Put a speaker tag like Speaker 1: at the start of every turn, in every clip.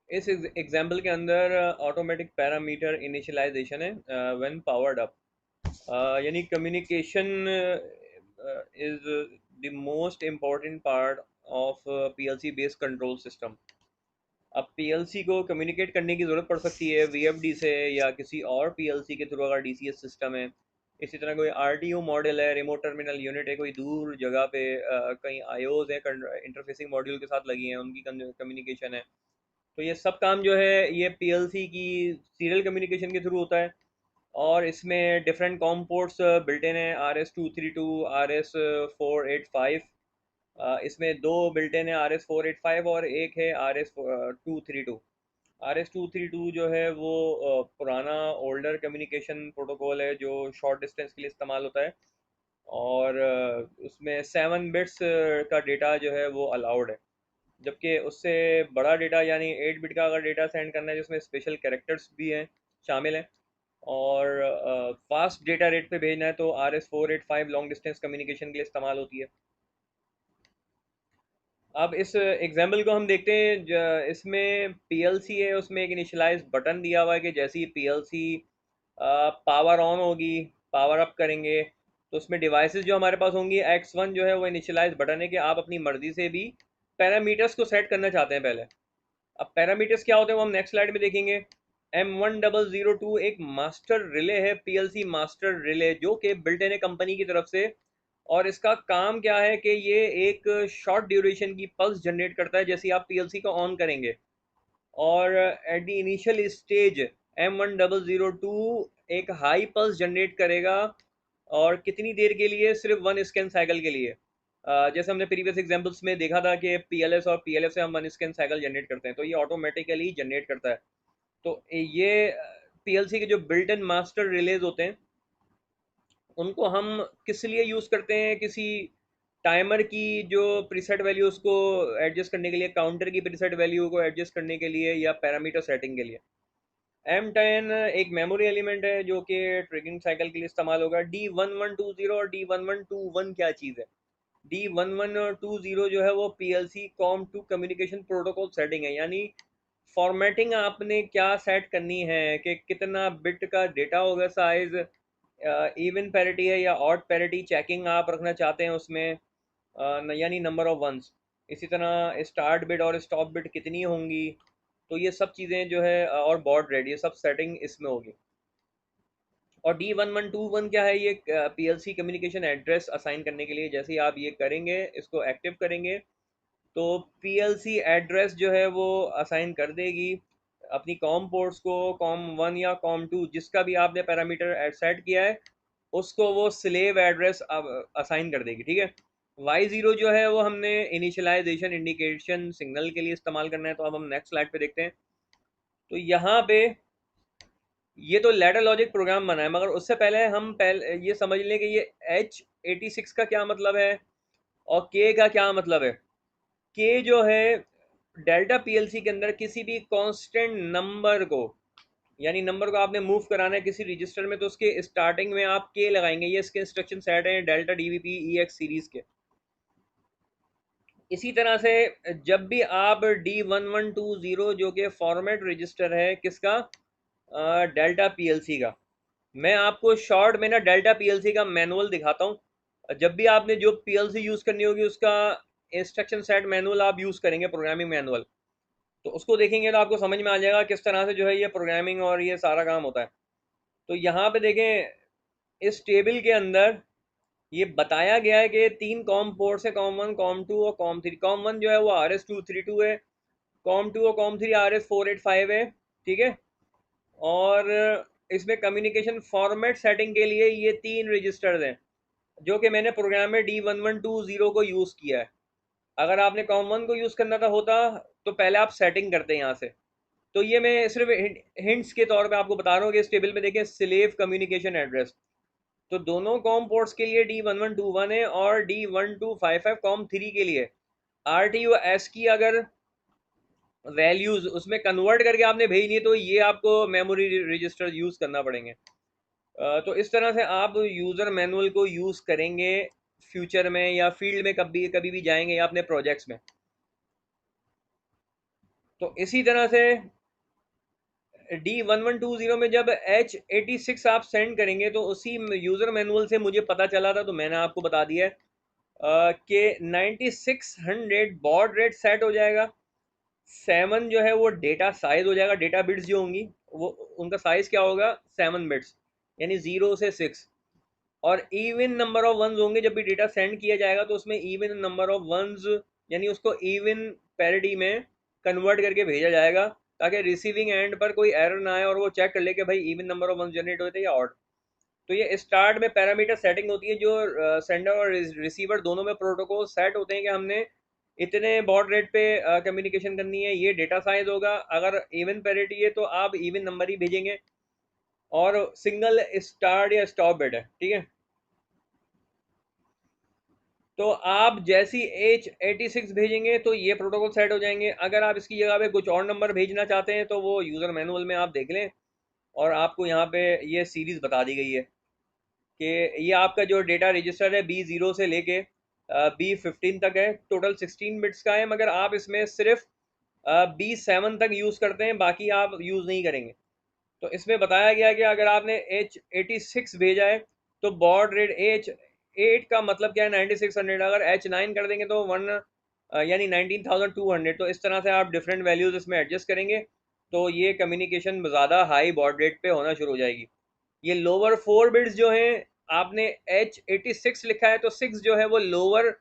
Speaker 1: इस एग्जाम्पल के अंदर ऑटोमेटिक पैरामीटर इनिशियलाइजेशन है व्हेन पावर्ड अप, यानी communication is the most important part of PLC based control system. अब पीएलसी को कम्युनिकेट करने की ज़रूरत पड़ सकती है वीएफडी से या किसी और पीएलसी के थ्रू, अगर डीसीएस सिस्टम है। इसी तरह कोई आरटीयू मॉडल है, रिमोट टर्मिनल यूनिट है, कोई दूर जगह पे कहीं आईओज है, इंटरफेसिंग मॉड्यूल के साथ लगी हैं, उनकी कम्युनिकेशन है। तो ये सब काम जो है ये पीएलसी की सीरियल कम्युनिकेशन के थ्रू होता है। और इसमें different com ports built in है, RS-232, RS-485। इसमें दो बिल्ट इन है, RS-485 और एक है RS-232। RS-232 जो है वो पुराना ओल्डर कम्युनिकेशन प्रोटोकॉल है जो शॉर्ट डिस्टेंस के लिए इस्तेमाल होता है। और उसमें 7 बिट्स का डेटा जो है वो अलाउड है, जबकि उससे बड़ा डेटा यानी 8 बिट का अगर डेटा सेंड करना है जिसमें स्पेशल कैरेक्टर्स भी हैं, शामिल हैं, और फास्ट डेटा रेट पे भेजना है तो RS-485 लॉन्ग डिस्टेंस कम्युनिकेशन के लिए इस्तेमाल होती है। अब इस एग्जाम्पल को हम देखते हैं, इसमें पीएलसी है, उसमें एक इनिशियलाइज बटन दिया हुआ है कि जैसे ही पीएलसी पावर ऑन होगी, पावर अप करेंगे, तो उसमें डिवाइसेस जो हमारे पास होंगी, X1 जो है वो इनिशियलाइज बटन है कि आप अपनी मर्जी से भी पैरामीटर्स को सेट करना चाहते हैं पहले। अब पैरामीटर्स क्या होते हैं वो हम नेक्स्ट स्लाइड में देखेंगे। M1002 एक मास्टर रिले है, पीएलसी मास्टर रिले, जो कि बिल्ट इन है कंपनी की तरफ से। और इसका काम क्या है कि ये एक शॉर्ट ड्यूरेशन की पल्स जनरेट करता है जैसे आप पीएलसी को ऑन करेंगे। और at the initial stage M1002 एक हाई पल्स जनरेट करेगा। और कितनी देर के लिए? सिर्फ 1 स्कैन साइकिल के लिए। जैसे हमने प्रीवियस एग्जांपल्स में देखा था कि पीएलएस और पीएलएफ से हम 1 स्कैन साइकिल जनरेट करते हैं, तो ये ऑटोमेटिकली जनरेट करता है। तो ये पीएलसी के जो बिल्ट इन मास्टर रिलेज होते हैं उनको हम किस लिए यूज़ करते हैं? किसी टाइमर की जो प्रीसेट वैल्यू उसको एडजस्ट करने के लिए, काउंटर की प्रीसेट वैल्यू को एडजस्ट करने के लिए, या पैरामीटर सेटिंग के लिए। M10 एक मेमोरी एलिमेंट है जो कि ट्रिगिंग साइकिल के लिए इस्तेमाल होगा। D1120 और D1121 क्या चीज़ है? D1120 जो है वो PLC COM2 communication protocol setting है, यानी फॉर्मेटिंग आपने क्या सेट करनी है कि कितना बिट का डेटा होगा, साइज, इवन पैरिटी है या ऑड पैरिटी चेकिंग आप रखना चाहते हैं उसमें, यानी नंबर ऑफ वंस। इसी तरह स्टार्ट बिट और स्टॉप बिट कितनी होंगी, तो ये सब चीज़ें जो है और बॉड रेट, ये सब सेटिंग इसमें होगी। और D1121 क्या है? ये पीएलसी कम्युनिकेशन एड्रेस असाइन करने के लिए, जैसे ही आप ये करेंगे, इसको एक्टिव करेंगे, तो पीएलसी एड्रेस जो है वो असाइन कर देगी अपनी कॉम पोर्ट्स को, कॉम 1 या कॉम 2, जिसका भी आपने पैरामीटर सेट किया है उसको वो स्लेव एड्रेस असाइन कर देगी, ठीक है। Y0 जो है वो हमने इनिशियलाइजेशन इंडिकेशन सिग्नल के लिए इस्तेमाल करना है, तो अब हम नेक्स्ट स्लाइड पे देखते हैं। तो यहाँ पे ये तो लैडर लॉजिक प्रोग्राम बना है, मगर उससे पहले हम पहले ये समझ लें कि ये H86 का क्या मतलब है और K का क्या मतलब है। K जो है डेल्टा पीएलसी के अंदर किसी भी कांस्टेंट नंबर को, यानी नंबर को आपने मूव कराना है किसी रजिस्टर में, तो उसके स्टार्टिंग में आप K लगाएंगे। ये इसके इंस्ट्रक्शन सेट हैं डेल्टा डीवीपी EX सीरीज के। इसी तरह से जब भी आप D1120 जो कि फॉर्मेट रजिस्टर है किसका, डेल्टा पीएलसी का, मैं आपको शॉर्ट में ना डेल्टा पीएलसी का मैनुअल दिखाता हूँ। जब भी आपने जो पीएलसी यूज़ करनी होगी उसका इंस्ट्रक्शन सेट मैनुअल आप यूज़ करेंगे, प्रोग्रामिंग मैनुअल, तो उसको देखेंगे तो आपको समझ में आ जाएगा किस तरह से जो है ये प्रोग्रामिंग और ये सारा काम होता है। तो यहाँ पे देखें, इस टेबल के अंदर ये बताया गया है कि 3 कॉम पोर्ट्स है, कॉम 1, कॉम 2 और कॉम 3। कॉम 1 जो है वो RS-232 है, कॉम 2 और कॉम 3 RS-485 है, ठीक है। और इसमें कम्युनिकेशन फॉर्मेट सेटिंग के लिए ये 3 रजिस्टर्स हैं जो कि मैंने प्रोग्राम में D1120 को यूज़ किया है। अगर आपने कॉम 1 को यूज़ करना था होता तो पहले आप सेटिंग करते हैं यहाँ से। तो ये मैं सिर्फ हिंट्स के तौर पे आपको बता रहा हूँ कि इस टेबल में देखें स्लेव कम्युनिकेशन एड्रेस, तो दोनों कॉम पोर्ट्स के लिए D1121 है और D1255 कॉम 3 के लिए। RTOS की अगर वैल्यूज उसमें कन्वर्ट करके आपने भेजनी है तो ये आपको मेमोरी रजिस्टर यूज़ करना पड़ेंगे। तो इस तरह से आप यूज़र मैनुअल को यूज़ करेंगे फ्यूचर में, या फील्ड में कभी कभी भी जाएंगे या अपने प्रोजेक्ट्स में। तो इसी तरह से D1120 में जब H86 आप सेंड करेंगे तो उसी यूज़र मैनुअल से मुझे पता चला था, तो मैंने आपको बता दिया है कि 9600 बॉड रेट सेट हो जाएगा। 7 जो है वो डेटा साइज हो जाएगा, डेटा बिट्स जो होंगी वो उनका साइज क्या होगा, 7 बिट्स, यानी 0 से 6। और इवन नंबर ऑफ वंस होंगे, जब भी डेटा सेंड किया जाएगा तो उसमें इवन नंबर ऑफ वंस, यानी उसको इवन पैरिटी में कन्वर्ट करके भेजा जाएगा, ताकि रिसीविंग एंड पर कोई एरर ना आए और वो चेक कर ले कि भाई even number of ones generate होते हैं या ऑड। तो ये स्टार्ट में पैरामीटर सेटिंग होती है, जो सेंडर और रिसीवर दोनों में प्रोटोकॉल सेट होते हैं कि हमने इतने बॉड रेट पे कम्युनिकेशन करनी है, ये डेटा साइज होगा, अगर इवन पैरिटी है तो आप इवन नंबर ही भेजेंगे, और सिंगल स्टार्ट या स्टॉप बिट है, ठीक है। तो आप जैसी H86 भेजेंगे तो ये प्रोटोकॉल सेट हो जाएंगे। अगर आप इसकी जगह पे कुछ और नंबर भेजना चाहते हैं तो वो यूज़र मैनुअल में आप देख लें, और आपको यहाँ पे ये सीरीज़ बता दी गई है कि ये आपका जो डेटा रजिस्टर है B0 से लेके B15 तक है, टोटल 16 बिट्स का है, मगर आप इसमें सिर्फ B7 तक यूज़ करते हैं, बाकी आप यूज़ नहीं करेंगे। तो इसमें बताया गया कि अगर आपने H86 भेजा है तो बॉड रेट H8 का मतलब क्या है, 9600। अगर H9 कर देंगे तो यानी 19200। तो इस तरह से आप डिफरेंट वैल्यूज इसमें एडजस्ट करेंगे, तो ये कम्युनिकेशन ज़्यादा हाई बॉड रेट पे होना शुरू हो जाएगी। ये लोअर 4 बिट्स जो हैं, आपने H86 लिखा है तो 6 जो है वो लोअर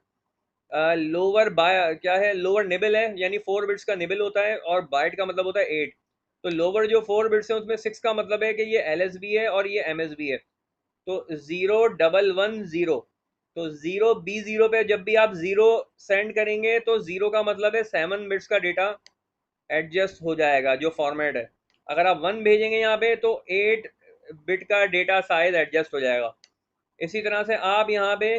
Speaker 1: लोअर बाय क्या है, लोअर निबल है, यानी 4 बिट्स का निबल होता है, और बाइट का मतलब होता है 8। तो लोअर जो 4 बिट्स है उसमें 6 का मतलब है कि ये LSB है और ये MSB है। तो 0110, तो 0B0 पे जब भी आप 0 सेंड करेंगे तो 0 का मतलब है 7 बिट्स का डेटा एडजस्ट हो जाएगा जो फॉर्मेट है। अगर आप 1 भेजेंगे यहाँ पे तो 8 बिट का डेटा साइज एडजस्ट हो जाएगा। इसी तरह से आप यहाँ पे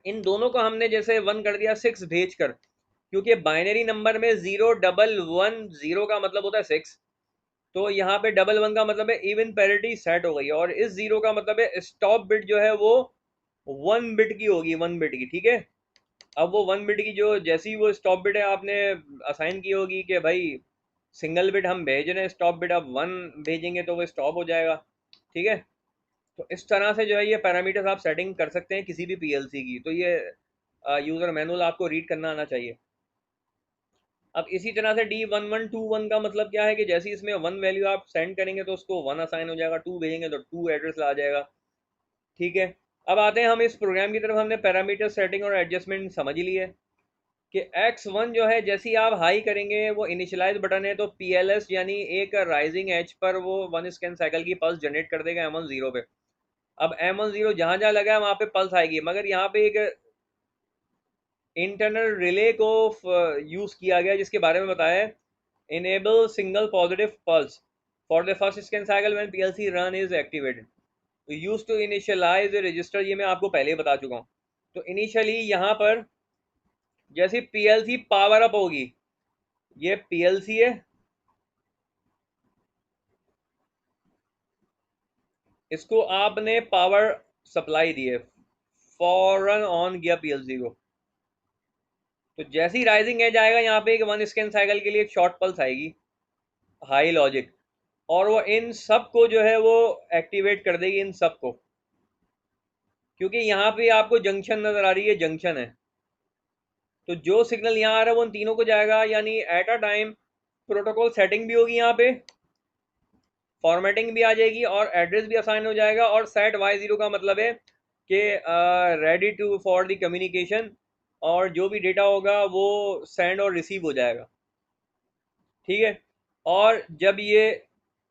Speaker 1: इन दोनों को हमने जैसे 1 कर दिया 6 भेज कर, क्योंकि बाइनरी नंबर में 0110 का मतलब होता है 6, तो यहाँ पे 11 का मतलब है इवन पैरिटी सेट हो गई है, और इस 0 का मतलब है स्टॉप बिट जो है वो 1 बिट की होगी, 1 बिट की, ठीक है। अब वो 1 बिट की जो जैसी वो स्टॉप बिट है आपने असाइन की होगी कि भाई सिंगल बिट हम भेज रहे हैं, स्टॉप बिट आप 1 भेजेंगे तो वो स्टॉप हो जाएगा, ठीक है। तो इस तरह से जो है ये पैरामीटर्स आप सेटिंग कर सकते हैं किसी भी पीएलसी की। तो ये यूज़र मैनुअल आपको रीड करना आना चाहिए। अब इसी तरह से D1121 का मतलब क्या है कि जैसे इसमें 1 वैल्यू आप सेंड करेंगे तो उसको 1 असाइन हो जाएगा, 2 भेजेंगे तो 2 एड्रेस आ जाएगा, ठीक है। अब आते हैं हम इस प्रोग्राम की तरफ। हमने पैरामीटर सेटिंग और एडजस्टमेंट समझ ली है कि X1 जो है जैसे ही आप हाई करेंगे, वो इनिशियलाइज बटन है, तो PLS यानी एक राइजिंग एज पर वो 1 स्कैन साइकिल की पल्स जनरेट कर देगा M10 पे। अब M10 जहाँ जहाँ लगा है वहाँ पे पल्स आएगी, मगर यहाँ पे एक इंटरनल रिले को यूज़ किया गया जिसके बारे में बताया है, enable single positive pulse for the first scan cycle when PLC run is activated, तो यूज टू इनिशियलाइज रजिस्टर, ये मैं आपको पहले ही बता चुका हूँ। तो इनिशियली यहाँ पर जैसे पीएलसी पावर अप होगी, ये पीएलसी है, इसको आपने पावर सप्लाई दी है, फौरन ऑन किया पीएलसी को, तो जैसे ही राइजिंग एज आएगा यहाँ पे एक 1 स्कैन साइकिल के लिए एक शॉर्ट पल्स आएगी, हाई लॉजिक, और वो इन सब को जो है वो एक्टिवेट कर देगी, इन सब को, क्योंकि यहाँ पे आपको जंक्शन नजर आ रही है, जंक्शन है, तो जो सिग्नल यहाँ आ रहा है वो उन तीनों को जाएगा, यानी at a time protocol setting भी होगी, यहाँ पे फॉर्मेटिंग भी आ जाएगी और एड्रेस भी असाइन हो जाएगा। और सेट Y0 का मतलब है कि ready to for the communication, और जो भी डेटा होगा वो सेंड और रिसीव हो जाएगा, ठीक है। और जब ये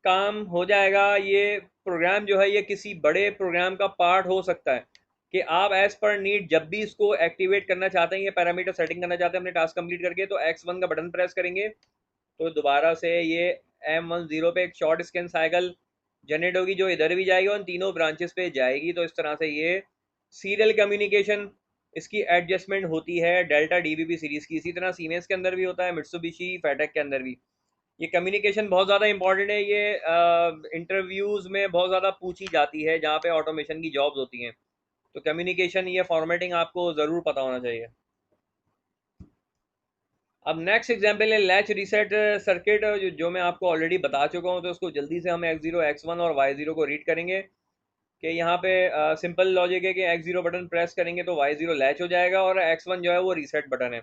Speaker 1: काम हो जाएगा, ये प्रोग्राम जो है ये किसी बड़े प्रोग्राम का पार्ट हो सकता है कि आप एज पर नीड जब भी इसको एक्टिवेट करना चाहते हैं, ये पैरामीटर सेटिंग करना चाहते हैं अपने टास्क कंप्लीट करके, तो X1 का बटन प्रेस करेंगे तो दोबारा से ये M10 पे एक शॉर्ट स्कैन साइकिल जनरेट होगी, जो इधर भी जाएगी और इन तीनों ब्रांचेस पे जाएगी। तो इस तरह से ये सीरियल कम्युनिकेशन, इसकी एडजस्टमेंट होती है डेल्टा DBP सीरीज की। इसी तरह सीमेंस के अंदर भी होता है, मित्सुबिशी फेटेक के अंदर भी ये कम्युनिकेशन बहुत ज़्यादा इंपॉर्टेंट है। ये इंटरव्यूज़ में बहुत ज़्यादा पूछी जाती है जहाँ पे ऑटोमेशन की जॉब्स होती हैं, तो कम्युनिकेशन, ये फॉर्मेटिंग आपको ज़रूर पता होना चाहिए। अब नेक्स्ट एग्जांपल है लैच रीसेट सर्किट, जो मैं आपको ऑलरेडी बता चुका हूँ, तो उसको जल्दी से हम एक्स जीरो एक्स वन और वाई जीरो को रीड करेंगे कि यहाँ पे सिंपल लॉजिक है कि एक्स जीरो बटन प्रेस करेंगे तो वाई जीरो लैच हो जाएगा और एक्स वन जो है वो रीसेट बटन है।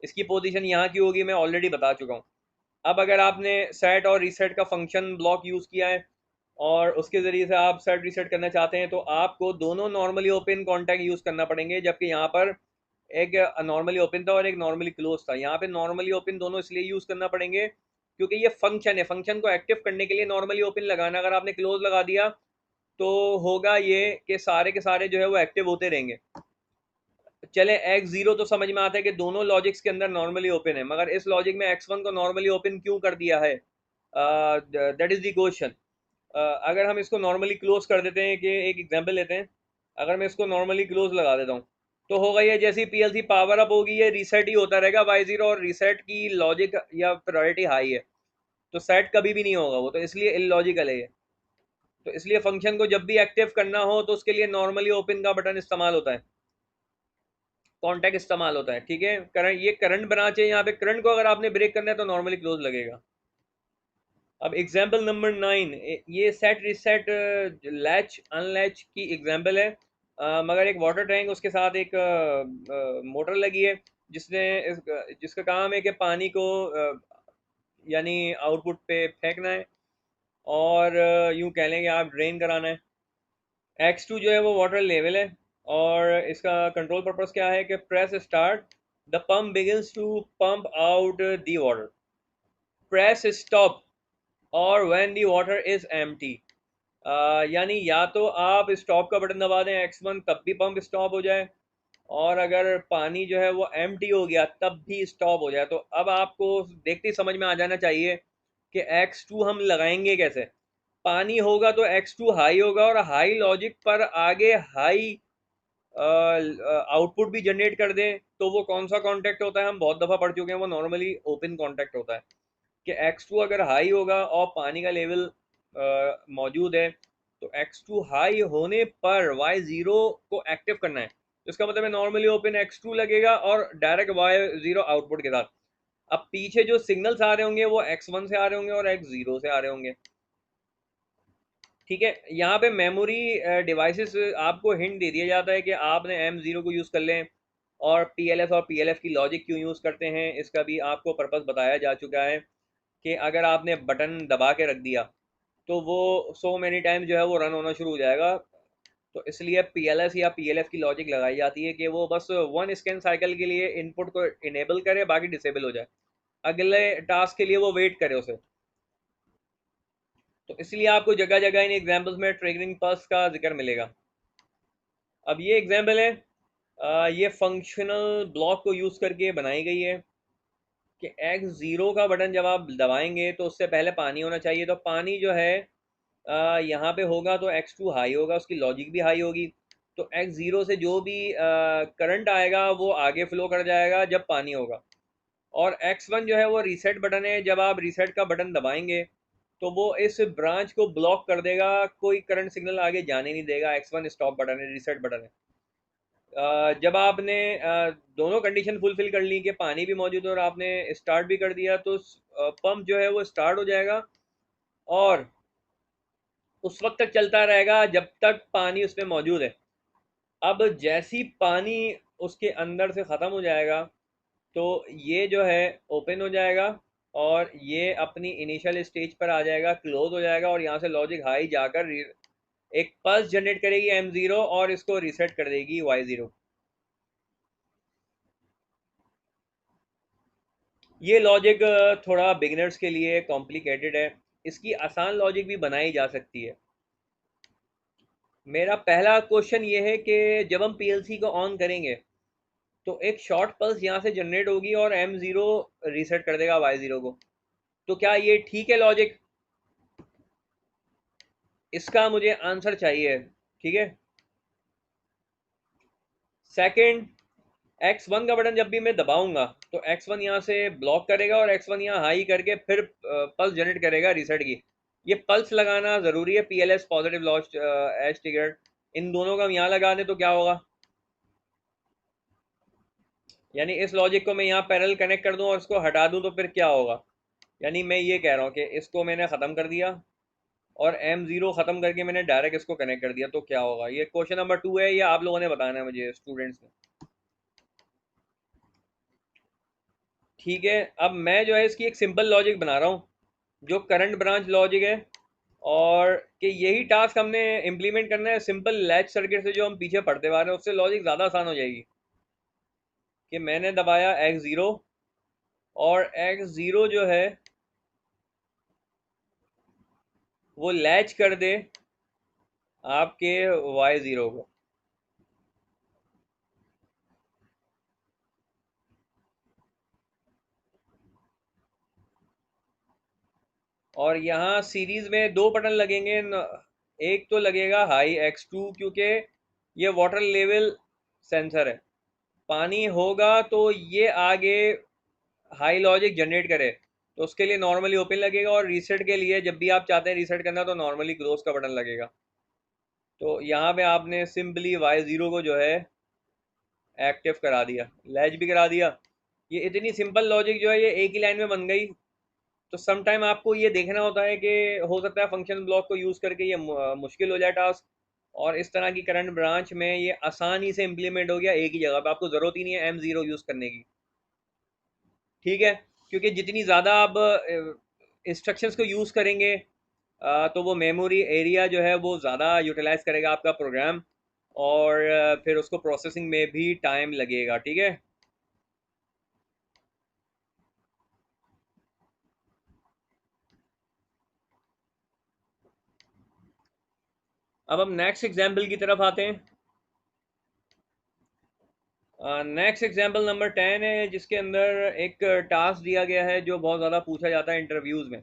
Speaker 1: इसकी पोजीशन यहाँ की होगी, मैं ऑलरेडी बता चुका हूँ। अब अगर आपने सेट और रीसेट का फंक्शन ब्लॉक यूज़ किया है और उसके ज़रिए से आप सेट रीसेट करना चाहते हैं, तो आपको दोनों नॉर्मली ओपन कॉन्टैक्ट यूज़ करना पड़ेंगे, जबकि यहाँ पर एक नॉर्मली ओपन था और एक नॉर्मली क्लोज था। यहाँ पे नॉर्मली ओपन दोनों इसलिए यूज़ करना पड़ेंगे क्योंकि ये फंक्शन है, फंक्शन को एक्टिव करने के लिए नॉर्मली ओपन लगाना। अगर आपने क्लोज लगा दिया तो होगा ये कि सारे के सारे जो है वो एक्टिव होते रहेंगे। चले एक्स जीरो तो समझ में आता है कि दोनों लॉजिक्स के अंदर नॉर्मली ओपन है, मगर इस लॉजिक में एक्स वन को नॉर्मली ओपन क्यों कर दिया है, दैट इज द क्वेश्चन। अगर हम इसको नॉर्मली क्लोज कर देते हैं, कि एक एग्जांपल लेते हैं, अगर मैं इसको नॉर्मली क्लोज लगा देता हूँ तो होगा ये, जैसी पीएलसी पावर अप होगी ये रीसेट ही होता रहेगा वाई जीरो, और रीसेट की लॉजिक या प्रायोरिटी हाई है तो सेट कभी भी नहीं होगा वो, तो इसलिए इलॉजिकल है ये। तो इसलिए फंक्शन को जब भी एक्टिव करना हो तो उसके लिए नॉर्मली ओपन का बटन इस्तेमाल होता है, कॉन्टैक्ट इस्तेमाल होता है। ठीक है, करंट, ये करंट ब्रांच है, यहाँ पे करंट को अगर आपने ब्रेक करना है तो नॉर्मली क्लोज लगेगा। अब एग्जाम्पल नंबर 9, ये सेट रिसेट लैच अनलैच की एग्जाम्पल है। मगर एक वाटर टैंक, उसके साथ एक मोटर लगी है जिसने जिसका काम है कि पानी को यानी आउटपुट पे फेंकना है, और यूं कह लें कि आप ड्रेन कराना है। X2 जो है वो वाटर लेवल है, और इसका कंट्रोल पर्पस क्या है कि press start, the pump begins to pump out the water, press stop और when the water is empty. यानी या तो आप स्टॉप का बटन दबा दें X1 तब भी पंप स्टॉप हो जाए, और अगर पानी जो है वो एम्प्टी हो गया तब भी स्टॉप हो जाए। तो अब आपको देखते ही समझ में आ जाना चाहिए कि X2 हम लगाएंगे कैसे। पानी होगा तो X2 हाई होगा, और हाई लॉजिक पर आगे हाई आउटपुट भी जनरेट कर दें तो वो कौन सा कॉन्टैक्ट होता है, हम बहुत दफ़ा पढ़ चुके हैं, वो नॉर्मली ओपन कॉन्टैक्ट होता है। कि X2 अगर हाई होगा और पानी का लेवल मौजूद है तो X2 हाई होने पर Y0 को एक्टिव करना है, तो इसका मतलब है नॉर्मली ओपन X2 लगेगा और डायरेक्ट Y0 आउटपुट के साथ। अब पीछे जो सिग्नल्स आ रहे होंगे वो X1 से आ रहे होंगे और X0 से आ रहे होंगे। ठीक है, यहाँ पे मेमोरी डिवाइसेस आपको हिंट दे दिया जाता है कि आपने M0 को यूज़ कर लें, और PLS और PLF की लॉजिक क्यों यूज़ करते हैं इसका भी आपको पर्पस बताया जा चुका है, कि अगर आपने बटन दबा के रख दिया तो वो सो मैनी टाइम जो है वो रन होना शुरू हो जाएगा। तो इसलिए PLS या PLF की लॉजिक लगाई जाती है कि वो बस वन स्कैन साइकिल के लिए इनपुट को इनेबल करे, बाकी डिसेबल हो जाए, अगले टास्क के लिए वो वेट करे उसे। तो इसलिए आपको जगह जगह इन एग्जाम्पल्स में ट्रिगरिंग पल्स का जिक्र मिलेगा। अब ये एग्जाम्पल है, ये फंक्शनल ब्लॉक को यूज़ करके बनाई गई है कि X0 का बटन जब आप दबाएंगे तो उससे पहले पानी होना चाहिए, तो पानी जो है यहाँ पे होगा तो X2 हाई होगा, उसकी लॉजिक भी हाई होगी, तो X0 से जो भी करंट आएगा वो आगे फ्लो कर जाएगा जब पानी होगा। और X1 जो है वो रीसेट बटन है, जब आप रीसेट का बटन दबाएंगे तो वो इस ब्रांच को ब्लॉक कर देगा, कोई करंट सिग्नल आगे जाने नहीं देगा। X1 स्टॉप बटन है, रीसेट बटन है। जब आपने दोनों कंडीशन फुलफिल कर ली कि पानी भी मौजूद है और आपने स्टार्ट भी कर दिया, तो पंप जो है वो स्टार्ट हो जाएगा और उस वक्त तक चलता रहेगा जब तक पानी उसमें मौजूद है। अब जैसी पानी उसके अंदर से ख़त्म हो जाएगा तो ये जो है ओपन हो जाएगा, और ये अपनी इनिशियल स्टेज पर आ जाएगा, क्लोज हो जाएगा, और यहाँ से लॉजिक हाई जाकर एक पल्स जनरेट करेगी M0 और इसको रीसेट कर देगी Y0। ये लॉजिक थोड़ा बिगिनर्स के लिए कॉम्प्लिकेटेड है, इसकी आसान लॉजिक भी बनाई जा सकती है। मेरा पहला क्वेश्चन ये है कि जब हम पीएलसी को ऑन करेंगे तो एक शॉर्ट पल्स यहाँ से जनरेट होगी और M0 रीसेट कर देगा Y0 को, तो क्या ये ठीक है लॉजिक? इसका मुझे आंसर चाहिए। ठीक है, सेकंड, X1 का बटन जब भी मैं दबाऊंगा तो X1 यहाँ से ब्लॉक करेगा और X1 यहाँ हाई करके फिर पल्स जनरेट करेगा रीसेट की। ये पल्स लगाना ज़रूरी है, PLS positive lost as triggered, इन दोनों का हम यहाँ लगा दें तो क्या होगा? यानी इस लॉजिक को मैं यहाँ पैरेलल कनेक्ट कर दूँ और इसको हटा दूँ तो फिर क्या होगा। यानी मैं ये कह रहा हूँ कि इसको मैंने ख़त्म कर दिया और M0 ख़त्म करके मैंने डायरेक्ट इसको कनेक्ट कर दिया तो क्या होगा। ये क्वेश्चन नंबर 2 है, ये आप लोगों ने बताना है मुझे, स्टूडेंट्स ने। ठीक है, अब मैं जो है इसकी एक सिंपल लॉजिक बना रहा हूँ जो करंट ब्रांच लॉजिक है, और कि यही टास्क हमने इम्प्लीमेंट करना है सिंपल लैच सर्किट से जो हम पीछे पढ़ते आ रहे हैं, उससे लॉजिक ज़्यादा आसान हो जाएगी। कि मैंने दबाया X0 और X0 जो है वो लैच कर दे आपके Y0 को। और यहाँ सीरीज में दो बटन लगेंगे एक तो लगेगा हाई X2, क्योंकि ये वाटर लेवल सेंसर है, पानी होगा तो ये आगे हाई लॉजिक जनरेट करे, तो उसके लिए नॉर्मली ओपन लगेगा, और रीसेट के लिए जब भी आप चाहते हैं रीसेट करना तो नॉर्मली क्लोज का बटन लगेगा। तो यहाँ पे आपने सिंपली Y0 को जो है एक्टिव करा दिया, लैच भी करा दिया। ये इतनी सिंपल लॉजिक जो है ये एक ही लाइन में बन गई। तो सम टाइम आपको ये देखना होता है कि हो सकता है फंक्शन ब्लॉक को यूज़ करके ये मुश्किल हो जाए टास्क, और इस तरह की करंट ब्रांच में ये आसानी से इम्प्लीमेंट हो गया एक ही जगह पे, आपको ज़रूरत ही नहीं है M0 यूज़ करने की। ठीक है, क्योंकि जितनी ज़्यादा आप इंस्ट्रक्शंस को यूज़ करेंगे तो वो मेमोरी एरिया जो है वो ज़्यादा यूटिलाइज करेगा आपका प्रोग्राम, और फिर उसको प्रोसेसिंग में भी टाइम लगेगा। ठीक है, अब हम नेक्स्ट एग्जाम्पल की तरफ आते हैं। नेक्स्ट एग्जाम्पल नंबर 10 है, जिसके अंदर एक टास्क दिया गया है जो बहुत ज़्यादा पूछा जाता है इंटरव्यूज़ में।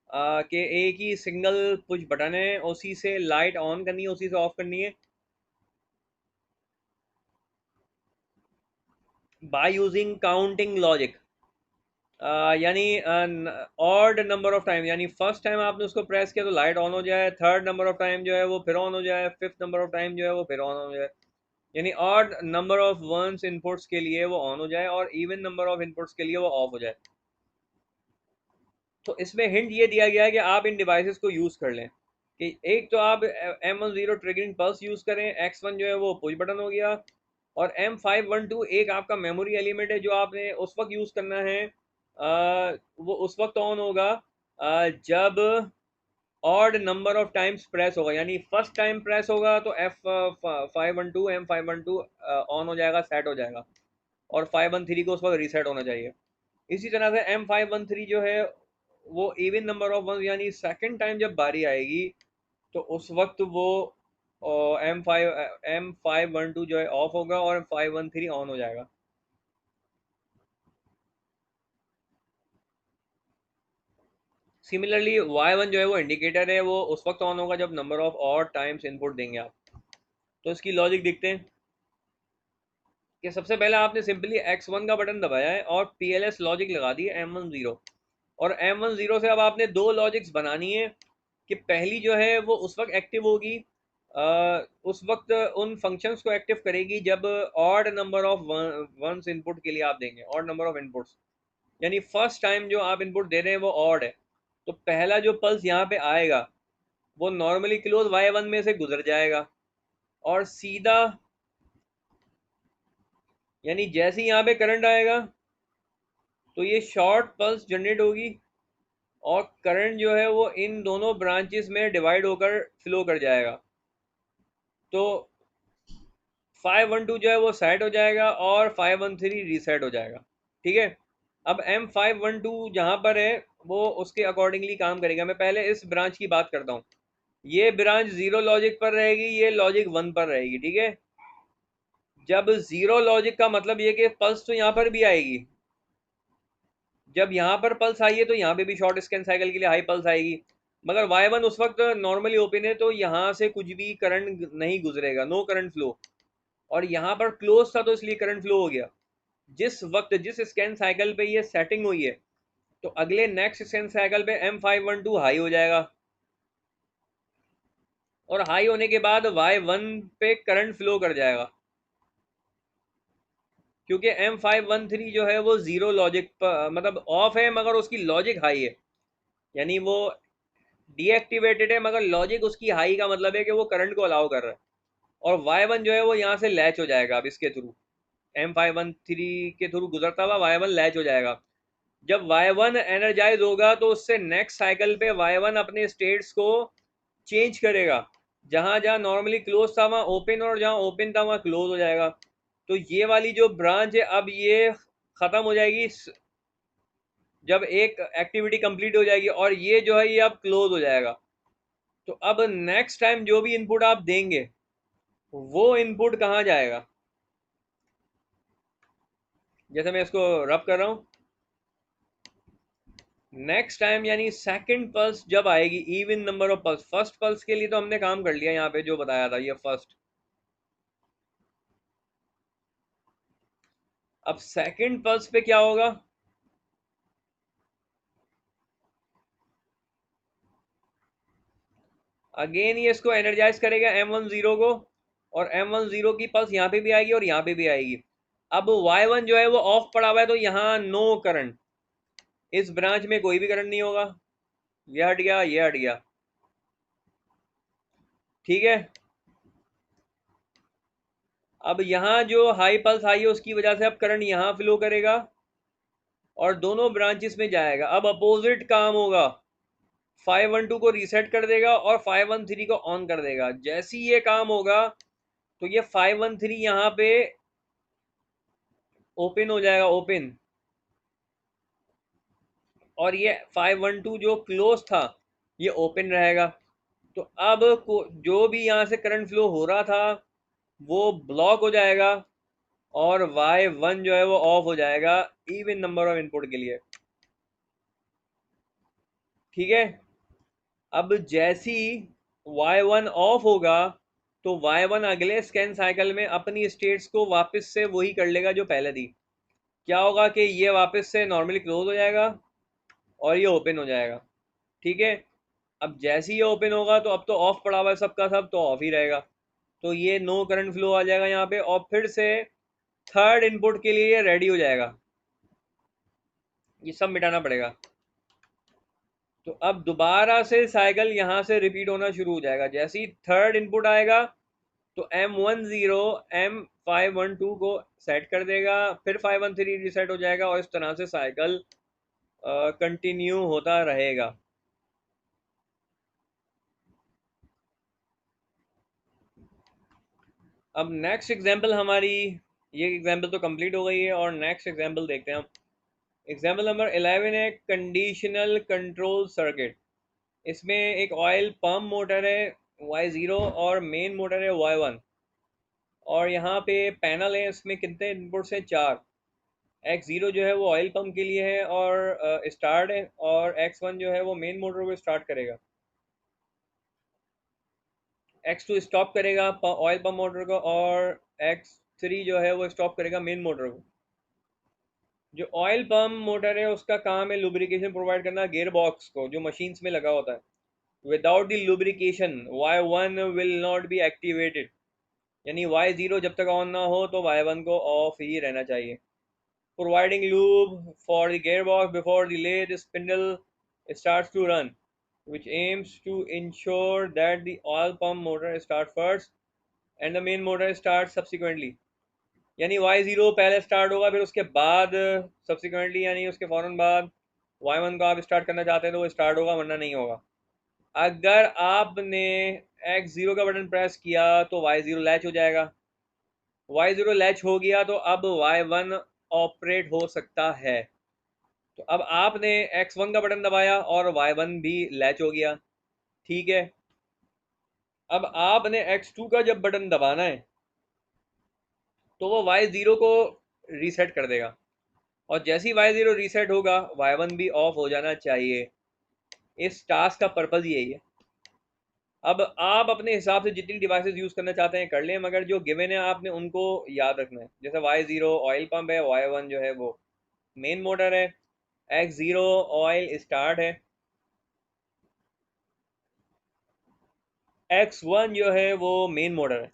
Speaker 1: कि एक ही सिंगल पुश बटन है, उसी से लाइट ऑन करनी है, उसी से ऑफ करनी है, बाय यूजिंग काउंटिंग लॉजिक। यानी ऑड नंबर ऑफ टाइम, यानी फर्स्ट टाइम आपने उसको प्रेस किया तो लाइट ऑन हो जाए, थर्ड नंबर ऑफ टाइम जो है वो फिर ऑन हो जाए, फिफ्थ नंबर ऑफ टाइम जो है वो फिर ऑन हो जाए। यानी odd number of ones inputs के लिए वो ऑन हो जाए और इवन नंबर ऑफ इनपुट्स के लिए वो ऑफ हो जाए। तो इसमें हिंट ये दिया गया है कि आप इन डिवाइसेस को यूज़ कर लें, कि एक तो आप M10 ट्रिगरिंग पल्स यूज़ करें, X1 जो है वो पुश बटन हो गया, और M512 एक आपका मेमोरी एलिमेंट है जो आपने उस वक्त यूज़ करना है, वो उस वक्त ऑन होगा जब odd number of times press होगा। यानी फर्स्ट टाइम प्रेस होगा तो M512 ऑन हो जाएगा, सेट हो जाएगा, और 513 को उस वक्त रीसेट होना चाहिए। इसी तरह से M513 जो है वो इवन नंबर ऑफ वन, यानी सेकंड टाइम जब बारी आएगी तो उस वक्त वो M512 जो है ऑफ होगा और 513 ऑन हो जाएगा। सिमिलरली Y1 जो है वो इंडिकेटर है, वो उस वक्त ऑन होगा जब नंबर ऑफ और टाइम्स इनपुट देंगे आप। तो इसकी लॉजिक देखते हैं कि सबसे पहले आपने सिंपली X1 का बटन दबाया है और PLS लॉजिक लगा दी है M10, और M10 से अब आपने दो लॉजिक्स बनानी है। कि पहली जो है वो उस वक्त एक्टिव होगी, उस वक्त उन फंक्शंस को एक्टिव करेगी जब odd number of ones input के लिए आप देंगे, ऑड नंबर ऑफ इनपुट्स। यानी फर्स्ट टाइम जो आप इनपुट दे रहे हैं वो ऑड है, तो पहला जो पल्स यहाँ पे आएगा वो नॉर्मली क्लोज Y1 में से गुजर जाएगा, और सीधा, यानी जैसे ही यहाँ पे करंट आएगा तो ये शॉर्ट पल्स जनरेट होगी, और करंट जो है वो इन दोनों ब्रांचेस में डिवाइड होकर फ्लो कर जाएगा। तो 512 जो है वो सेट हो जाएगा और 513 रीसेट हो जाएगा। ठीक है, अब M512 जहाँ पर है वो उसके अकॉर्डिंगली काम करेगा। मैं पहले इस ब्रांच की बात करता हूँ। ये ब्रांच जीरो लॉजिक पर रहेगी, ये लॉजिक 1 पर रहेगी। ठीक है, जब जीरो लॉजिक का मतलब ये कि पल्स तो यहाँ पर भी आएगी, जब यहाँ पर पल्स आई है तो यहाँ पे भी शॉर्ट स्कैन साइकिल के लिए हाई पल्स आएगी, मगर Y1 उस वक्त नॉर्मली ओपन है तो यहाँ से कुछ भी करंट नहीं गुजरेगा, नो करंट फ्लो, और यहाँ पर क्लोज था तो इसलिए करंट फ्लो हो गया। जिस वक्त जिस स्कैन साइकिल पे ये सेटिंग हुई है तो अगले नेक्स्ट स्कैन साइकिल पे M512 हाई हो जाएगा, और हाई होने के बाद Y1 पे करंट फ्लो कर जाएगा। क्योंकि M513 जो है वो जीरो लॉजिक मतलब ऑफ है मगर उसकी लॉजिक हाई है, यानी वो डीएक्टिवेटेड है मगर लॉजिक उसकी हाई का मतलब है कि वो करंट को अलाउ कर रहा है। और Y1 जो है वो यहाँ से लैच हो जाएगा, अब इसके थ्रू M513 के थ्रू गुजरता हुआ Y1 लैच हो जाएगा। जब Y1 एनर्जाइज होगा तो उससे नेक्स्ट साइकिल पे Y1 अपने स्टेट्स को चेंज करेगा, जहां जहां नॉर्मली क्लोज था वहां ओपन, और जहां ओपन था वहां क्लोज हो जाएगा। तो ये वाली जो ब्रांच है अब ये खत्म हो जाएगी जब एक एक्टिविटी कंप्लीट हो जाएगी, और ये जो है ये अब क्लोज हो जाएगा। तो अब नेक्स्ट टाइम जो भी इनपुट आप देंगे वो इनपुट कहाँ जाएगा? जैसे मैं इसको रब कर रहा हूँ, नेक्स्ट टाइम यानी सेकंड पल्स जब आएगी, even number of pulse, first pulse के लिए तो हमने काम कर लिया यहाँ पे जो बताया था, ये फर्स्ट। अब सेकंड पल्स पे क्या होगा? अगेन ये इसको एनर्जाइज करेगा M10 को, और M10 की पल्स यहाँ पे भी आएगी और यहाँ पे भी आएगी। अब Y1 जो है वो ऑफ पड़ा हुआ है, तो यहाँ नो करंट, इस ब्रांच में कोई भी करंट नहीं होगा। ये हट गया, ये हट गया, ठीक है। अब यहाँ जो हाई पल्स आई है उसकी वजह से अब करंट यहाँ फ्लो करेगा और दोनों ब्रांचेस में जाएगा। अब अपोजिट काम होगा, 512 को रीसेट कर देगा और 513 को ऑन कर देगा। जैसे ही ये काम होगा तो ये 513 यहाँ पे ओपन हो जाएगा, ओपन, और ये 512 जो क्लोज था ये ओपन रहेगा। तो अब जो भी यहाँ से करंट फ्लो हो रहा था वो ब्लॉक हो जाएगा, और Y1 जो है वो ऑफ हो जाएगा इवन नंबर ऑफ इनपुट के लिए, ठीक है। अब जैसी Y1 ऑफ होगा तो Y1 अगले स्कैन साइकिल में अपनी स्टेट्स को वापस से वही कर लेगा जो पहले थी। क्या होगा कि ये वापस से नॉर्मली क्लोज हो जाएगा और ये ओपन हो जाएगा, ठीक है। अब जैसे ही ये ओपन होगा तो अब तो ऑफ पड़ा हुआ है सबका सब, तो ऑफ ही रहेगा। तो ये नो करंट फ्लो आ जाएगा यहाँ पे, और फिर से थर्ड इनपुट के लिए ये रेडी हो जाएगा। ये सब मिटाना पड़ेगा। तो अब दोबारा से साइकिल यहाँ से रिपीट होना शुरू हो जाएगा। जैसे ही थर्ड इनपुट आएगा तो M10 M512 को सेट कर देगा, फिर 513 रीसेट हो जाएगा, और इस तरह से साइकिल कंटिन्यू होता रहेगा। अब नेक्स्ट एग्जांपल हमारी, ये एग्जांपल तो कंप्लीट हो गई है, और नेक्स्ट एग्जांपल देखते हैं हम। एग्जांपल नंबर 11 है कंडीशनल कंट्रोल सर्किट। इसमें एक ऑयल पंप मोटर है Y0 और मेन मोटर है Y1, और यहाँ पे पैनल है, इसमें कितने इनपुट्स हैं? 4। X0 जो है वो ऑयल पंप के लिए है और स्टार्ट है, और X1 जो है वो मेन मोटर को स्टार्ट करेगा, X2 स्टॉप करेगा ऑयल पंप मोटर को, और X3 जो है वो स्टॉप करेगा मेन मोटर को। जो ऑयल पंप मोटर है उसका काम है लुब्रिकेशन प्रोवाइड करना गेयर बॉक्स को, जो मशीन्स में लगा होता है। Without the lubrication Y1 will not be activated, यानी Y0 जब तक ऑन ना हो तो Y1 को ऑफ ही रहना चाहिए। Providing lube for the gearbox before the lathe spindle starts to run, which aims to ensure that the oil pump motor starts first and the main motor starts subsequently। यानी Y0 पहले start होगा, फिर उसके बाद subsequently यानी उसके फौरन बाद Y1 को आप स्टार्ट करना चाहते हैं तो वो स्टार्ट होगा, वरना नहीं होगा। अगर आपने X0 का बटन प्रेस किया तो Y0 लैच हो जाएगा। Y0 लैच हो गया तो अब Y1 ऑपरेट हो सकता है। तो अब आपने X1 का बटन दबाया और Y1 भी लैच हो गया, ठीक है। अब आपने X2 का जब बटन दबाना है तो वो Y0 को रीसेट कर देगा, और जैसे ही Y0 रीसेट होगा Y1 भी ऑफ हो जाना चाहिए। इस टास्क का पर्पज यही है। अब आप अपने हिसाब से जितनी डिवाइसेस यूज करना चाहते हैं कर लें, मगर जो गिवन है आपने उनको याद रखना है। जैसे Y0 ऑयल पंप है, Y1 जो है वो मेन मोटर है, X0 ऑयल स्टार्ट है, X1 जो है वो मेन मोटर है।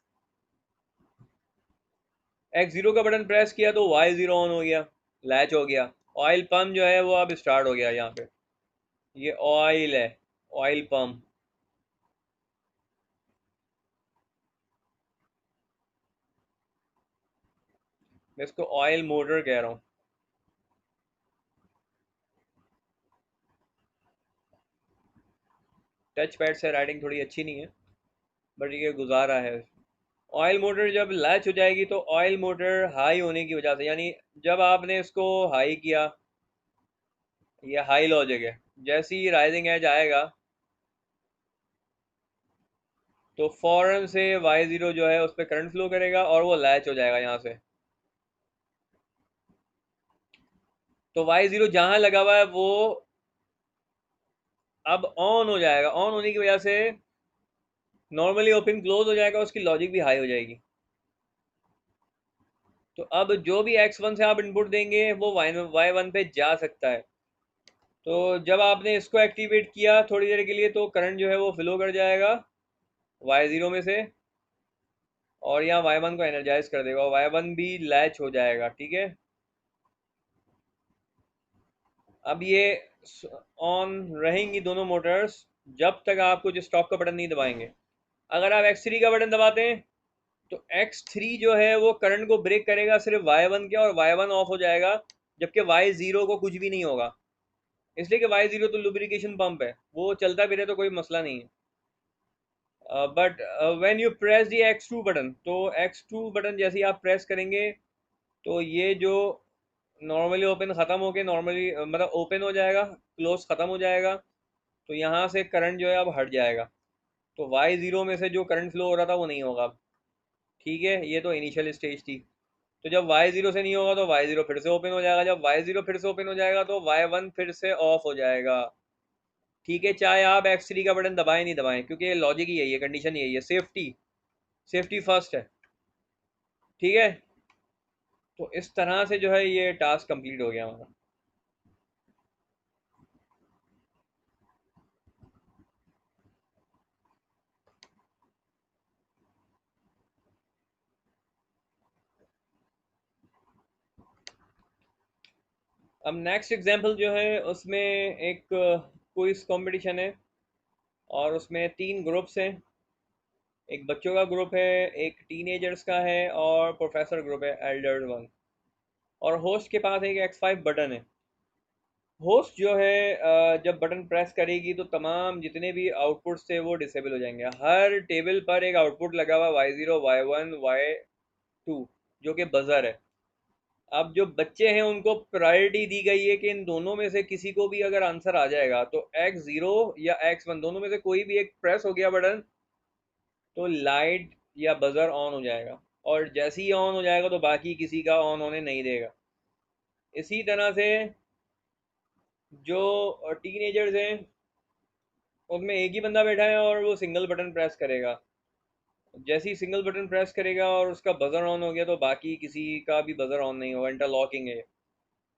Speaker 1: X0 का बटन प्रेस किया तो Y0 ऑन हो गया, लैच हो गया। ऑयल पम्प जो है वो अब स्टार्ट हो गया यहाँ पे। ये ऑयल है, ऑयल पम्प। मैं इसको ऑयल मोटर कह रहा हूँ। टच पैड से राइटिंग थोड़ी अच्छी नहीं है, बट ये गुजारा है। ऑयल मोटर जब लैच हो जाएगी तो ऑयल मोटर हाई होने की वजह से, यानी जब आपने इसको हाई किया, ये हाई लॉजिक है, जैसे ही राइजिंग एज आएगा तो फौरन से Y0 जो है उस पर करंट फ्लो करेगा और वो लैच हो जाएगा यहाँ से। तो Y0 जहाँ लगा हुआ है वो अब ऑन हो जाएगा। ऑन होने की वजह से नॉर्मली ओपन क्लोज हो जाएगा, उसकी लॉजिक भी हाई हो जाएगी। तो अब जो भी X1 से आप इनपुट देंगे वो Y1 पे जा सकता है। तो जब आपने इसको एक्टिवेट किया थोड़ी देर के लिए तो करंट जो है वो फ्लो कर जाएगा Y0 में से, और यहाँ Y1 को एनर्जाइज कर देगा, Y1 भी लैच हो जाएगा। ठीक है, अब ये ऑन रहेंगी दोनों मोटर्स जब तक आप कुछ स्टॉप का बटन नहीं दबाएंगे। अगर आप X3 का बटन दबाते हैं तो X3 जो है वो करंट को ब्रेक करेगा सिर्फ Y1 के, और Y1 ऑफ हो जाएगा, जबकि Y0 को कुछ भी नहीं होगा। इसलिए कि Y0 तो लुब्रिकेशन पंप है, वो चलता भी रहे तो कोई मसला नहीं है। But when you press the X2 button, तो X2 बटन जैसे ही आप प्रेस करेंगे तो ये जो नॉर्मली ओपन ख़त्म होके नॉर्मली मतलब ओपन हो जाएगा, क्लोज ख़त्म हो जाएगा। तो यहाँ से करंट जो है अब हट जाएगा, तो Y0 में से जो करंट फ्लो हो रहा था वो नहीं होगा अब। ठीक है, ये तो इनिशियल स्टेज थी। तो जब Y0 से नहीं होगा तो Y0 फिर से ओपन हो जाएगा, जब Y0 फिर से ओपन हो जाएगा तो Y1 फिर से ऑफ हो जाएगा। ठीक है, चाहे आप X3 का बटन दबाएं नहीं दबाएं, क्योंकि लॉजिक ही यही है, कंडीशन यही है, सेफ्टी, सेफ्टी फर्स्ट है। ठीक है, तो इस तरह से जो है ये टास्क कंप्लीट हो गया हमारा। अब नेक्स्ट एग्जांपल जो है उसमें एक क्विज कंपटीशन है, और उसमें 3 ग्रुप्स हैं। एक बच्चों का ग्रुप है, एक टीनेजर्स का है, और प्रोफेसर ग्रुप है, एल्डर वन। और होस्ट के पास एक X5 बटन है। होस्ट जो है जब बटन प्रेस करेगी तो तमाम जितने भी आउटपुट थे वो डिसेबल हो जाएंगे। हर टेबल पर एक आउटपुट लगा हुआ Y0, Y1, Y2, जो कि बजर है। अब जो बच्चे हैं उनको प्रायोरिटी दी गई है कि इन दोनों में से किसी को भी अगर आंसर आ जाएगा तो X0 या X1 दोनों में से कोई भी एक प्रेस हो गया बटन तो लाइट या बजर ऑन हो जाएगा, और जैसे ही ऑन हो जाएगा तो बाकी किसी का ऑन होने नहीं देगा। इसी तरह से जो टीनेजर्स हैं उसमें एक ही बंदा बैठा है और वो सिंगल बटन प्रेस करेगा। जैसे ही सिंगल बटन प्रेस करेगा और उसका बजर ऑन हो गया तो बाकी किसी का भी बजर ऑन नहीं होगा, इंटरलॉकिंग है।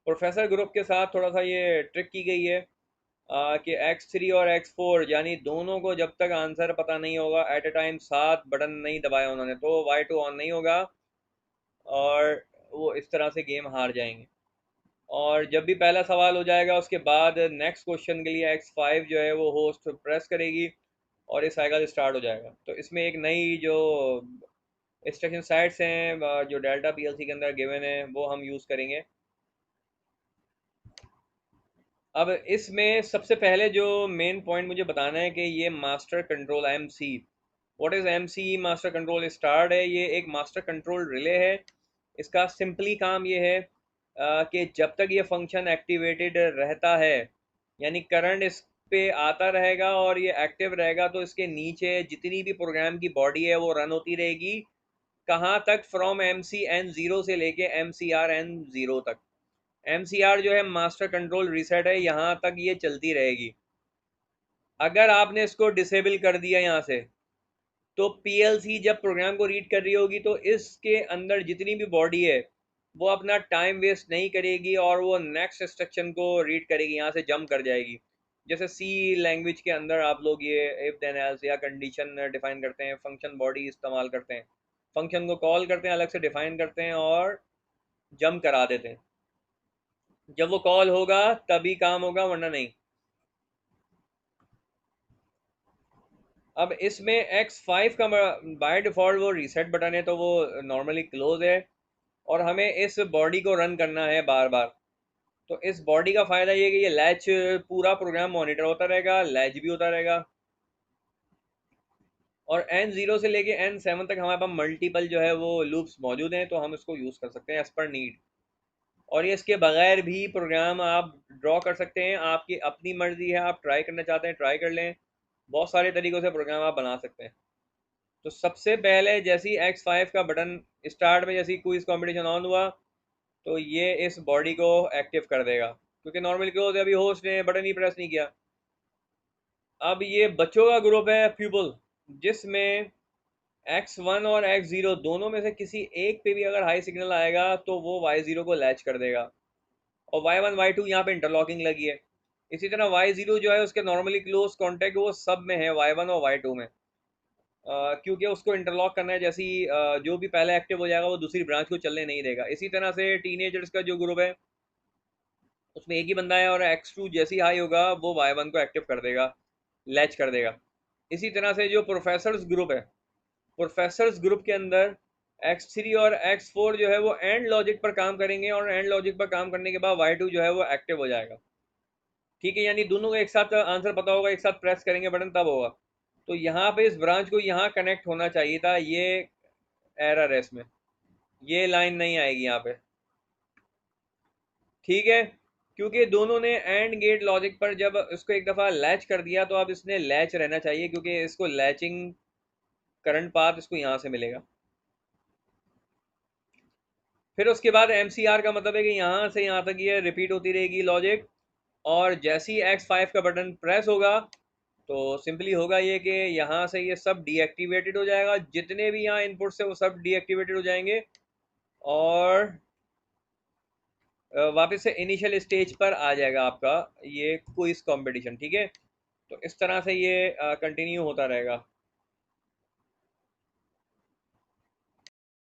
Speaker 1: प्रोफेसर ग्रुप के साथ थोड़ा सा ये ट्रिक की गई है कि X3 और X4 यानी दोनों को जब तक आंसर पता नहीं होगा एट ए टाइम 7 बटन नहीं दबाए उन्होंने तो Y2 ऑन नहीं होगा, और वो इस तरह से गेम हार जाएंगे। और जब भी पहला सवाल हो जाएगा उसके बाद नेक्स्ट क्वेश्चन के लिए X5 जो है वो होस्ट प्रेस करेगी और ये साइकिल स्टार्ट हो जाएगा। तो इसमें एक नई जो इंस्ट्रक्शन सेट्स हैं जो डेल्टा पीएलसी के अंदर गिवन है वो हम यूज़ करेंगे। अब इसमें सबसे पहले जो मेन पॉइंट मुझे बताना है कि ये master control MC, what is MC master control start है, ये एक मास्टर कंट्रोल रिले है। इसका सिंपली काम ये है कि जब तक ये फंक्शन एक्टिवेटेड रहता है, यानी करंट इस पे आता रहेगा और ये एक्टिव रहेगा, तो इसके नीचे जितनी भी प्रोग्राम की बॉडी है वो रन होती रहेगी। कहाँ तक? फ्रॉम MC N0 से लेके MCR N0 तक। MCR जो है मास्टर कंट्रोल रीसेट है, यहाँ तक ये चलती रहेगी। अगर आपने इसको डिसेबल कर दिया यहाँ से तो PLC जब प्रोग्राम को रीड कर रही होगी तो इसके अंदर जितनी भी बॉडी है वो अपना टाइम वेस्ट नहीं करेगी और वो नेक्स्ट इंस्ट्रक्शन को रीड करेगी, यहाँ से जंप कर जाएगी। जैसे सी लैंग्वेज के अंदर आप लोग ये इफ देन एल्स या कंडीशन डिफाइन करते हैं, फंक्शन बॉडी इस्तेमाल करते हैं। फंक्शन को कॉल करते हैं, अलग से डिफाइन करते हैं और जंप करा देते हैं। जब वो कॉल होगा तभी काम होगा, वरना नहीं। अब इसमें X5 का बाय डिफॉल्ट वो रीसेट बटन है, तो वो नॉर्मली क्लोज है, और हमें इस बॉडी को रन करना है बार बार। तो इस बॉडी का फायदा ये है कि ये लैच पूरा प्रोग्राम मॉनिटर होता रहेगा, लैच भी होता रहेगा, और N0 से लेके N7 तक हमारे पास मल्टीपल जो है वो लूप्स मौजूद हैं, तो हम इसको यूज़ कर सकते हैं एज पर नीड। और ये इसके बगैर भी प्रोग्राम आप ड्रॉ कर सकते हैं, आपकी अपनी मर्जी है, आप ट्राई करना चाहते हैं ट्राई कर लें। बहुत सारे तरीक़ों से प्रोग्राम आप बना सकते हैं। तो सबसे पहले जैसे ही X5 का बटन स्टार्ट में, जैसे ही क्विज कंपटीशन ऑन हुआ, तो ये इस बॉडी को एक्टिव कर देगा, क्योंकि नॉर्मली क्लोज है, अभी होस्ट ने बटन ही प्रेस नहीं किया। अब ये बच्चों का ग्रुप है प्यूपल, जिसमें X1 और X0 दोनों में से किसी एक पे भी अगर हाई सिग्नल आएगा तो वो Y0 को लैच कर देगा, और Y1 Y2 यहाँ पे इंटरलॉकिंग लगी है। इसी तरह Y0 जो है उसके नॉर्मली क्लोज कॉन्टेक्ट वो सब में है, Y1 और Y2 में, क्योंकि उसको इंटरलॉक करना है। जैसे ही जो भी पहले एक्टिव हो जाएगा वो दूसरी ब्रांच को चलने नहीं देगा। इसी तरह से टीनेजर्स का जो ग्रुप है उसमें एक ही बंदा है, और X2 जैसी हाई होगा वो Y1 को एक्टिव कर देगा, लैच कर देगा। इसी तरह से जो प्रोफेसर्स ग्रुप है, प्रोफेसर्स ग्रुप के अंदर X3 और X4 जो है वो एंड लॉजिक पर काम करेंगे, और एंड लॉजिक पर काम करने के बाद Y2 जो है वो एक्टिव हो जाएगा। ठीक है, यानी दोनों को एक साथ आंसर पता होगा, एक साथ प्रेस करेंगे बटन तब होगा। तो यहाँ पे इस ब्रांच को यहाँ कनेक्ट होना चाहिए था, ये एरर है इसमें, ये लाइन नहीं आएगी यहाँ पे। ठीक है, क्योंकि दोनों ने एंड गेट लॉजिक पर जब इसको एक दफ़ा लैच कर दिया, तो अब इसने लैच रहना चाहिए, क्योंकि इसको लैचिंग करंट पाथ इसको यहाँ से मिलेगा। फिर उसके बाद MCR का मतलब है कि यहाँ से यहाँ तक ये रिपीट होती रहेगी लॉजिक, और जैसे ही X5 का बटन प्रेस होगा तो सिंपली होगा ये कि यहाँ से ये सब डीएक्टिवेटेड हो जाएगा, जितने भी यहाँ इनपुट से वो सब डीएक्टिवेटेड हो जाएंगे, और वापस से इनिशियल स्टेज पर आ जाएगा आपका ये क्विज कंपटीशन। ठीक है, तो इस तरह से ये कंटिन्यू होता रहेगा।